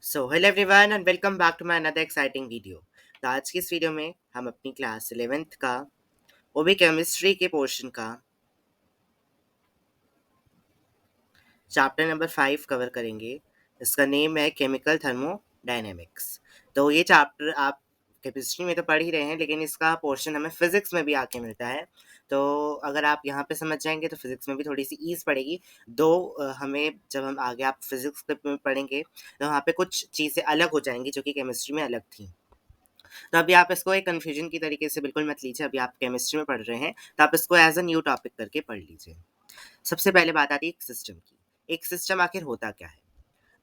Hello everyone and welcome back to my another exciting video. तो आज की इस वीडियो में हम अपनी क्लास 11th का वो भी केमिस्ट्री के पोर्शन का चैप्टर नंबर 5 कवर करेंगे। इसका नेम है केमिकल थर्मोडायनेमिक्स। तो ये चैप्टर आप केमिस्ट्री में तो पढ़ ही रहे हैं, लेकिन इसका पोर्शन हमें फिजिक्स में भी आके मिलता है। तो अगर आप यहाँ पे समझ जाएंगे तो फिजिक्स में भी थोड़ी सी ईज पड़ेगी। दो हमें जब हम आगे आप फिजिक्स में पढ़ेंगे तो वहाँ पे कुछ चीज़ें अलग हो जाएंगी जो कि केमिस्ट्री में अलग थी। तो अभी आप इसको एक कन्फ्यूजन की तरीके से बिल्कुल मत लीजिए। अभी आप केमिस्ट्री में पढ़ रहे हैं तो आप इसको एज अ न्यू टॉपिक करके पढ़ लीजिए। सबसे पहले बात आती है एक सिस्टम की। एक सिस्टम आखिर होता क्या है?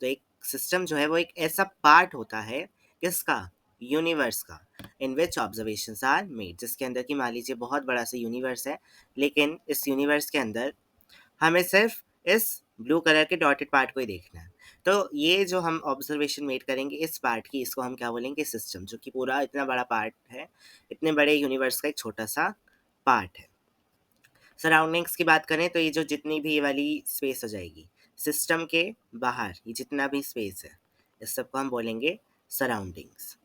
तो एक सिस्टम जो है वो एक ऐसा पार्ट होता है किसका, यूनिवर्स का, इन विच ऑब्जर्वेशंस आर मेड, जिसके अंदर की मान लीजिए बहुत बड़ा सा यूनिवर्स है, लेकिन इस यूनिवर्स के अंदर हमें सिर्फ इस ब्लू कलर के डॉटेड पार्ट को ही देखना है। तो ये जो हम ऑब्जर्वेशन मेड करेंगे इस पार्ट की, इसको हम क्या बोलेंगे, सिस्टम, जो कि पूरा इतना बड़ा पार्ट है, इतने बड़े यूनिवर्स का एक छोटा सा पार्ट है। सराउंडिंग्स की बात करें तो ये जो जितनी भी ये वाली स्पेस हो जाएगी सिस्टम के बाहर, ये जितना भी स्पेस है, इस सबको हम बोलेंगे सराउंडिंग्स।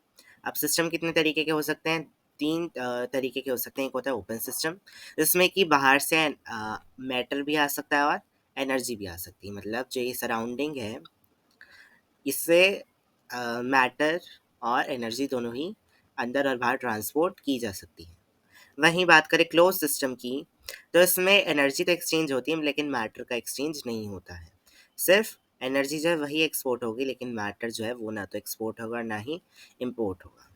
अब सिस्टम कितने तरीके के हो सकते हैं? तीन तरीके के हो सकते हैं। एक होता है ओपन सिस्टम, जिसमें कि बाहर से मैटर भी आ सकता है और एनर्जी भी आ सकती है। मतलब जो ये सराउंडिंग है इससे मैटर और एनर्जी दोनों ही अंदर और बाहर ट्रांसपोर्ट की जा सकती है। वहीं बात करें क्लोज सिस्टम की, तो इसमें एनर्जी तो एक्सचेंज होती है लेकिन मैटर का एक्सचेंज नहीं होता है। सिर्फ एनर्जी जो है वही एक्सपोर्ट होगी, लेकिन मैटर जो है वो ना तो एक्सपोर्ट होगा ना ही इम्पोर्ट होगा।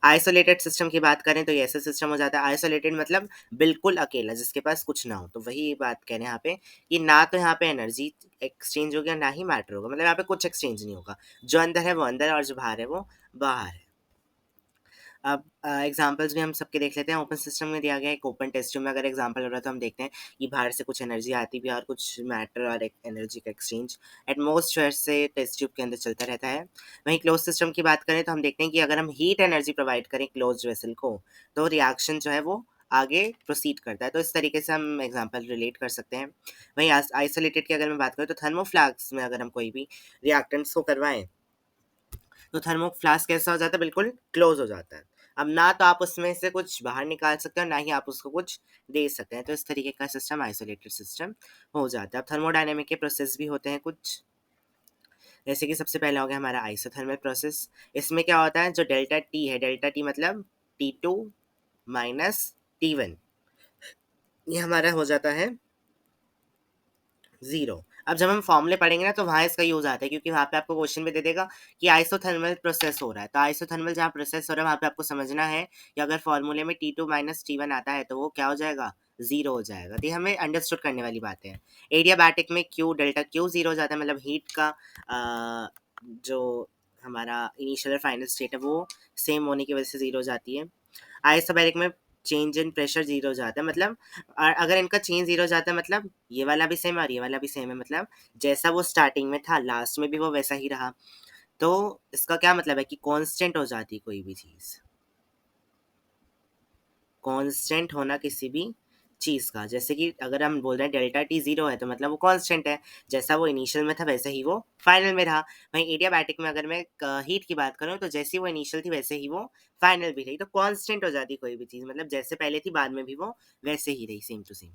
आइसोलेटेड सिस्टम की बात करें तो ये ऐसा सिस्टम हो जाता है, आइसोलेटेड मतलब बिल्कुल अकेला, जिसके पास कुछ ना हो। तो वही बात कह रहे हैं यहाँ पे कि ना तो यहाँ पे एनर्जी एक्सचेंज होगा ना ही मैटर होगा, मतलब यहाँ पे कुछ एक्सचेंज नहीं होगा। जो अंदर है वो अंदर और जो बाहर है वो बाहर है। अब एग्जांपल्स भी हम सबके देख लेते हैं। ओपन सिस्टम में दिया गया है, एक ओपन टेस्ट ट्यूब में अगर एग्जांपल हो रहा है तो हम देखते हैं कि बाहर से कुछ एनर्जी आती भी है और कुछ मैटर और एक एनर्जी का एक्सचेंज एटमॉस्फेयर से टेस्ट ट्यूब के अंदर चलता रहता है। वहीं क्लोज सिस्टम की बात करें तो हम देखते हैं कि अगर हम हीट एनर्जी प्रोवाइड करें क्लोज वेसल को तो रिएक्शन जो है वो आगे प्रोसीड करता है। तो इस तरीके से हम एग्जाम्पल रिलेट कर सकते हैं। वहीं आइसोलेटेड की अगर मैं बात करूँ तो थर्मोफ्लास्क में अगर हम कोई भी रिएक्टेंट्स को करवाएं तो थर्मोफ्लास्क कैसा हो जाता है, बिल्कुल क्लोज हो जाता है। अब ना तो आप उसमें से कुछ बाहर निकाल सकते हो ना ही आप उसको कुछ दे सकते हैं। तो इस तरीके का सिस्टम आइसोलेटेड सिस्टम हो जाता है। अब थर्मोडायनेमिक के प्रोसेस भी होते हैं कुछ, जैसे कि सबसे पहला हो गया हमारा आइसोथर्मल प्रोसेस। इसमें क्या होता है, जो डेल्टा टी है, डेल्टा टी मतलब T2 माइनस T1, ये हमारा हो जाता है ज़ीरो। अब जब हम फॉर्मूले पढ़ेंगे ना तो वहाँ इसका यूज़ आता है, क्योंकि वहाँ पे आपको क्वेश्चन में दे देगा कि आइसोथर्मल प्रोसेस हो रहा है। तो आइसोथर्मल जहाँ प्रोसेस हो रहा है वहाँ पे आपको समझना है कि अगर फॉर्मूले में T2 माइनस T1 आता है तो वो क्या हो जाएगा, ज़ीरो हो जाएगा। तो ये हमें अंडरस्टूड करने वाली बातें हैं। एडियाबैटिक में क्यू डेल्टा क्यू ज़ीरो हो जाता है, मतलब हीट का जो हमारा इनिशियल और फाइनल स्टेट है वो सेम होने की वजह से ज़ीरो हो जाती है। आइसोबैरिक में चेंज इन प्रेशर जीरो हो जाता है, मतलब अगर इनका चेंज जीरो हो जाता है मतलब ये वाला भी सेम और ये वाला भी सेम है, मतलब जैसा वो स्टार्टिंग में था लास्ट में भी वो वैसा ही रहा। तो इसका क्या मतलब है कि कांस्टेंट हो जाती है कोई भी चीज़, कांस्टेंट होना किसी भी चीज़ का। जैसे कि अगर हम बोल रहे हैं डेल्टा टी ज़ीरो है तो मतलब वो कांस्टेंट है, जैसा वो इनिशियल में था वैसे ही वो फाइनल में रहा। वहीं एडियाबैटिक में अगर मैं हीट की बात करूँ तो जैसी वो इनिशियल थी वैसे ही वो फाइनल भी रही। तो कांस्टेंट हो जाती है कोई भी चीज़, मतलब जैसे पहले थी बाद में भी वो वैसे ही रही, सेम टू सेम।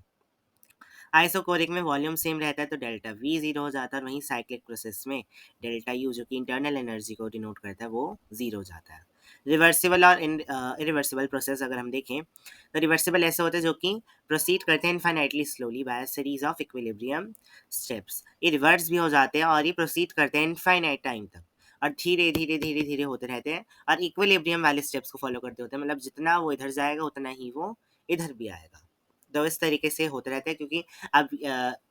आइसोकोरिक में वॉल्यूम सेम रहता है तो डेल्टा वी ज़ीरो हो जाता है, और वहीं साइक्लिक प्रोसेस में डेल्टा यू जो कि इंटरनल एनर्जी को डिनोट करता है वो ज़ीरो हो जाता है। रिवर्सिबल और इरिवर्सिबल प्रोसेस अगर हम देखें तो रिवर्सिबल ऐसे होते हैं जो कि प्रोसीड करते हैं infinitely slowly bye series of equilibrium steps. ये रिवर्स भी हो जाते हैं और ये प्रोसीड करते हैं इनफाइनाइट टाइम तक, और धीरे धीरे धीरे धीरे होते रहते हैं और इक्विलिब्रियम वाले स्टेप्स को फॉलो करते होते हैं, मतलब जितना वो इधर जाएगा उतना ही वो इधर भी आएगा। तो इस तरीके से होते रहते हैं, क्योंकि अब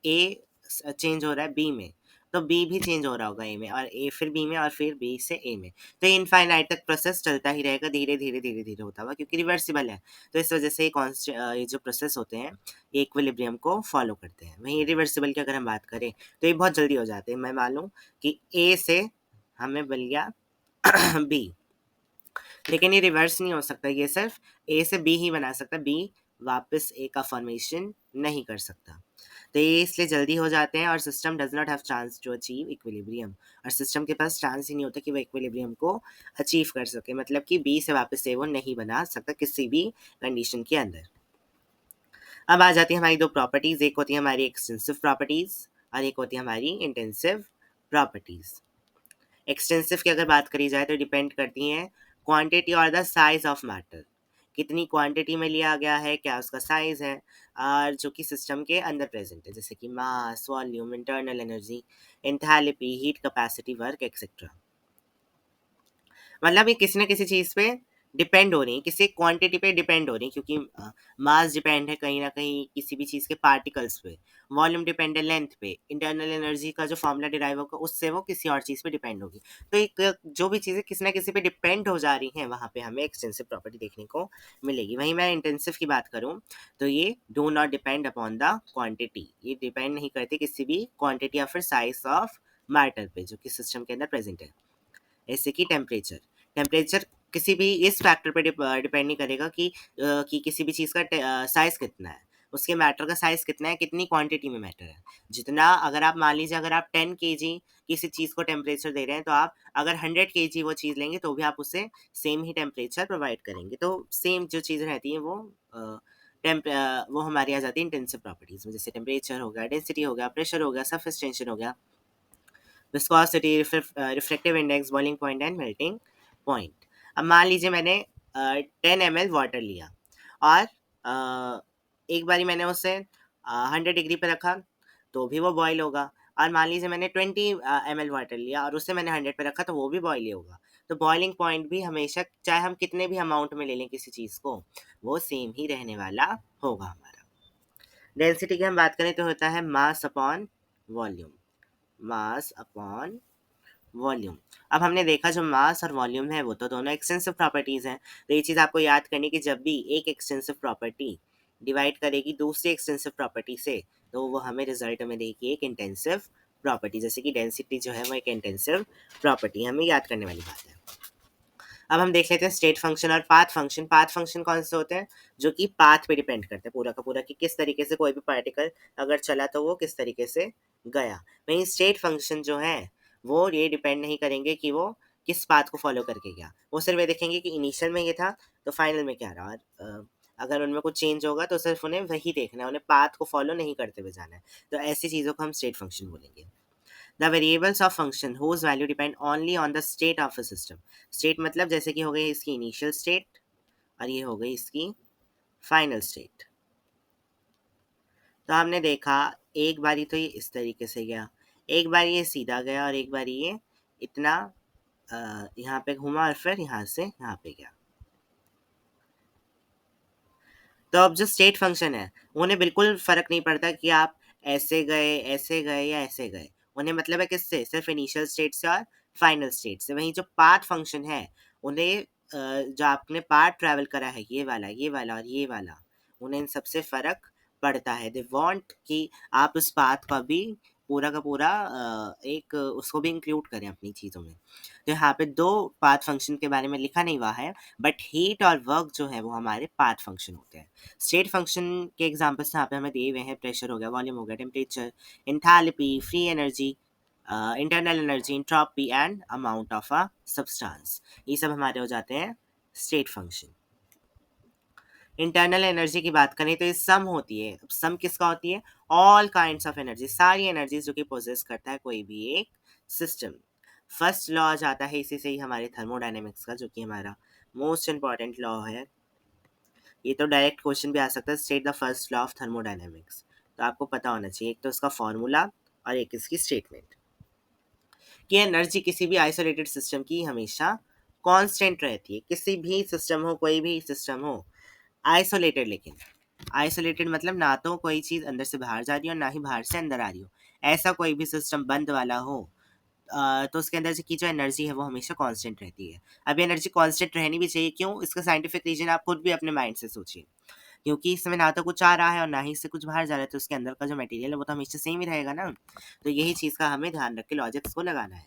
ए चेंज हो रहा है बी में तो बी भी चेंज हो रहा होगा ए में, और ए फिर बी में और फिर बी से ए में। तो इनफाइनाइट तक प्रोसेस चलता ही रहेगा, धीरे धीरे धीरे धीरे होता हुआ, क्योंकि रिवर्सिबल है। तो इस वजह से ये जो प्रोसेस होते हैं ये इक्विलिब्रियम को फॉलो करते हैं। वहीं रिवर्सिबल की अगर हम बात करें तो ये बहुत जल्दी हो जाते हैं। मैं मानूँ कि ए से हमें मिल गया बी, लेकिन ये रिवर्स नहीं हो सकता, ये सिर्फ ए से बी ही बना सकता है, बी वापस ए का फॉर्मेशन नहीं कर सकता। तो ये इसलिए जल्दी हो जाते हैं और system does not have chance to achieve equilibrium, और सिस्टम के पास चांस ही नहीं होता कि वो इक्विलिब्रियम को अचीव कर सके, मतलब कि बी से वापस से वो नहीं बना सकता किसी भी कंडीशन के अंदर। अब आ जाती है हमारी दो प्रॉपर्टीज, एक होती है हमारी एक्सटेंसिव प्रॉपर्टीज और एक होती है हमारी इंटेंसिव प्रॉपर्टीज। एक्सटेंसिव की अगर बात करी जाए तो डिपेंड करती हैं क्वांटिटी और द साइज ऑफ मैटर, कितनी क्वांटिटी में लिया गया है, क्या उसका साइज है, और जो कि सिस्टम के अंदर प्रेजेंट है, जैसे कि mass, volume, internal energy, enthalpy, heat capacity, work etcetera. मतलब ये किसी न किसी चीज़ पे डिपेंड हो रही है, किसी क्वांटिटी पे डिपेंड हो रही है, क्योंकि मास डिपेंड है कहीं ना कहीं किसी भी चीज़ के पार्टिकल्स पे, वॉल्यूम डिपेंड है लेंथ पे, इंटरनल एनर्जी का जो फॉर्मूला डिराइव होगा उससे वो किसी और चीज़ पे डिपेंड होगी। तो एक जो भी चीज़ें किसी ना किसी पे डिपेंड हो जा रही हैं वहाँ पे हमें एक्सटेंसिव प्रॉपर्टी देखने को मिलेगी। वहीं मैं इंटेंसिव की बात करूँ तो ये do not depend upon the quantity, ये डिपेंड नहीं करती किसी भी क्वान्टिटी या फिर साइज ऑफ मैटर पे जो कि सिस्टम के अंदर प्रेजेंट है। जैसे कि टेम्परेचर, टेम्परेचर किसी भी इस फैक्टर पे डिपेंड नहीं करेगा कि किसी भी चीज़ का साइज़ कितना है, उसके मैटर का साइज़ कितना है, कितनी क्वांटिटी में मैटर है। जितना अगर आप मान लीजिए अगर आप 10 केजी किसी चीज़ को टेम्परेचर दे रहे हैं तो आप अगर 100 केजी वो चीज़ लेंगे तो भी आप उसे सेम ही टेम्परेचर प्रोवाइड करेंगे। तो सेम जो चीज़ रहती है वो हमारी आ जाती है इंटेंसिव प्रॉपर्टीज़ में, जैसे टेम्परेचर हो गया, डेंसिटी हो गया, प्रेशर हो गया, सरफेस टेंशन हो गया, viscosity, refractive index, boiling point and melting point. अब मान लीजिए मैंने 10 ml वाटर लिया और एक बारी मैंने उसे 100 डिग्री पे रखा तो भी वो बॉयल होगा, और मान लीजिए मैंने 20 ml वाटर लिया और उसे मैंने 100 पे रखा तो वो भी बॉयल ही होगा। तो बॉइलिंग पॉइंट भी हमेशा चाहे हम कितने भी अमाउंट में ले लें किसी चीज़ को वो सेम ही रहने वाला होगा हमारा। डेंसिटी की हम बात करें तो होता है mass upon volume, mass upon volume. अब हमने देखा जो मास और वॉल्यूम है वो तो दोनों एक्सटेंसिव प्रॉपर्टीज़ हैं, तो ये चीज़ आपको याद करनी कि जब भी एक एक्सटेंसिव प्रॉपर्टी डिवाइड करेगी दूसरी एक्सटेंसिव प्रॉपर्टी से तो वो हमें रिजल्ट में देगी एक इंटेंसिव प्रॉपर्टी, जैसे कि डेंसिटी जो है वो एक इंटेंसिव प्रॉपर्टी, हमें याद करने वाली बात है। अब हम देख लेते हैं स्टेट फंक्शन और पाथ फंक्शन। पाथ फंक्शन कौन से होते हैं, जो कि पाथ पे डिपेंड करते हैं पूरा का पूरा, कि किस तरीके से कोई भी पार्टिकल अगर चला तो वो किस तरीके से गया। वहीं स्टेट फंक्शन जो है वो ये डिपेंड नहीं करेंगे कि वो किस पाथ को फॉलो करके गया, वो सिर्फ ये देखेंगे कि इनिशियल में ये था तो फाइनल में क्या रहा, और अगर उनमें कुछ चेंज होगा तो सिर्फ उन्हें वही देखना है, उन्हें पाथ को फॉलो नहीं करते हुए जाना है। तो ऐसी चीज़ों को हम स्टेट फंक्शन बोलेंगे। The variables of function whose value depend only on the state of a system. State मतलब जैसे कि हो गई इसकी इनिशियल स्टेट और ये हो गई इसकी फाइनल स्टेट। तो हमने देखा एक बारी तो ये इस तरीके से गया, एक बार ये सीधा गया और एक बार ये इतना यहाँ पे घुमा और फिर यहाँ से यहाँ पे गया। तो अब जो स्टेट फंक्शन है उन्हें बिल्कुल फ़र्क नहीं पड़ता कि आप ऐसे गए या ऐसे गए, उन्हें मतलब है किससे, सिर्फ इनिशियल स्टेट से और फाइनल स्टेट से। वहीं जो पाथ फंक्शन है उन्हें जो आपने पाथ ट्रैवल करा है ये वाला और ये वाला, उन्हें इन सबसे फ़र्क पड़ता है। दे वांट कि आप उस पाथ का भी पूरा का पूरा एक उसको भी इंक्लूड करें अपनी चीज़ों में। तो यहाँ पे दो पाथ फंक्शन के बारे में लिखा नहीं हुआ है, बट हीट और वर्क जो है वो हमारे पाथ फंक्शन होते हैं। स्टेट फंक्शन के एग्जांपल्स यहाँ पे हमें दिए हुए हैं, प्रेशर हो गया, वॉल्यूम हो गया, temperature, enthalpy, free energy, internal energy, entropy and amount of a substance, ये सब हमारे हो जाते हैं स्टेट फंक्शन। इंटरनल एनर्जी की बात करें तो ये सम होती है। अब सम किसका होती है, ऑल काइंड्स ऑफ एनर्जी, सारी एनर्जी जो कि पोजेस करता है कोई भी एक सिस्टम। फर्स्ट लॉ आ जाता है इसी से ही हमारे थर्मोडायनेमिक्स का, जो कि हमारा मोस्ट इंपॉर्टेंट लॉ है। ये तो डायरेक्ट क्वेश्चन भी आ सकता है, state the first law of thermodynamics, तो आपको पता होना चाहिए एक तो उसका फॉर्मूला और एक इसकी स्टेटमेंट, कि एनर्जी किसी भी आइसोलेटेड सिस्टम की हमेशा कांस्टेंट रहती है। किसी भी सिस्टम हो, कोई भी सिस्टम हो, आइसोलेटेड, लेकिन आइसोलेटेड मतलब ना तो कोई चीज़ अंदर से बाहर जा रही हो ना ही बाहर से अंदर आ रही हो, ऐसा कोई भी सिस्टम बंद वाला हो, तो उसके अंदर की जो एनर्जी है वो हमेशा कांस्टेंट रहती है। अब एनर्जी कांस्टेंट रहनी भी चाहिए, क्यों, इसका साइंटिफिक रीजन आप खुद भी अपने माइंड से सोचिए, क्योंकि इसमें ना तो कुछ आ रहा है और ना ही इससे कुछ बाहर जा रहा है, तो उसके अंदर का जो मटेरियल है वो तो हमेशा सेम ही रहेगा ना। तो यही चीज़ का हमें ध्यान रख के लॉजिक्स को लगाना है।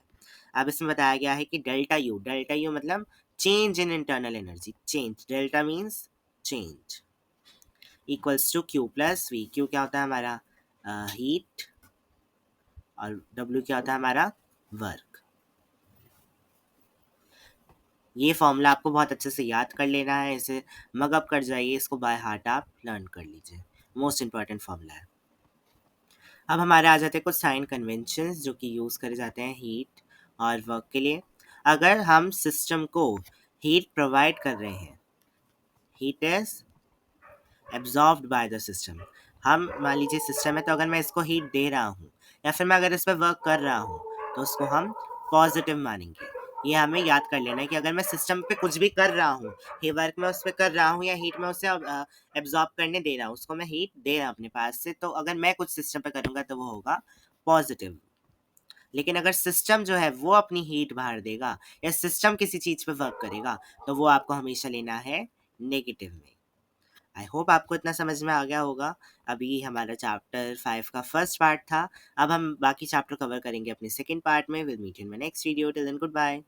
अब इसमें बताया गया है कि डेल्टा यू मतलब change in internal energy, change, delta means change, equals to Q plus V. Q क्या होता है हमारा हीट, और W क्या होता है हमारा, वर्क। ये फॉर्मूला आपको बहुत अच्छे से याद कर लेना है, इसे मगअप कर जाइए, इसको बाय हार्ट आप लर्न कर लीजिए, मोस्ट इंपॉर्टेंट फॉर्मूला है। अब हमारे आ जाते हैं कुछ साइन कन्वेंशंस जो कि यूज़ करे जाते हैं हीट और वर्क के लिए। अगर हम सिस्टम को हीट प्रोवाइड कर रहे हैं, heat is absorbed by the system. हम मान लीजिए सिस्टम है, तो अगर मैं इसको हीट दे रहा हूँ या फिर मैं अगर इस पर वर्क कर रहा हूँ तो उसको हम पॉजिटिव मानेंगे। ये हमें याद कर लेना है कि अगर मैं सिस्टम पे कुछ भी कर रहा हूँ, ही वर्क में उस पर कर रहा हूँ या हीट में उसे एब्जॉर्ब करने दे रहा हूँ, उसको मैं हीट दे रहा हूँ अपने पास से, तो अगर मैं कुछ सिस्टम पे करूँगा तो वो होगा पॉजिटिव। लेकिन अगर सिस्टम जो है वो अपनी हीट बाहर देगा या सिस्टम किसी चीज़ पे वर्क करेगा तो वो आपको हमेशा लेना है नेगेटिव में। आई होप आपको इतना समझ में आ गया होगा। अभी हमारा चैप्टर 5 का फर्स्ट पार्ट था। अब हम बाकी चैप्टर कवर करेंगे अपने सेकंड पार्ट में। Will meet in my next video. Till then good bye.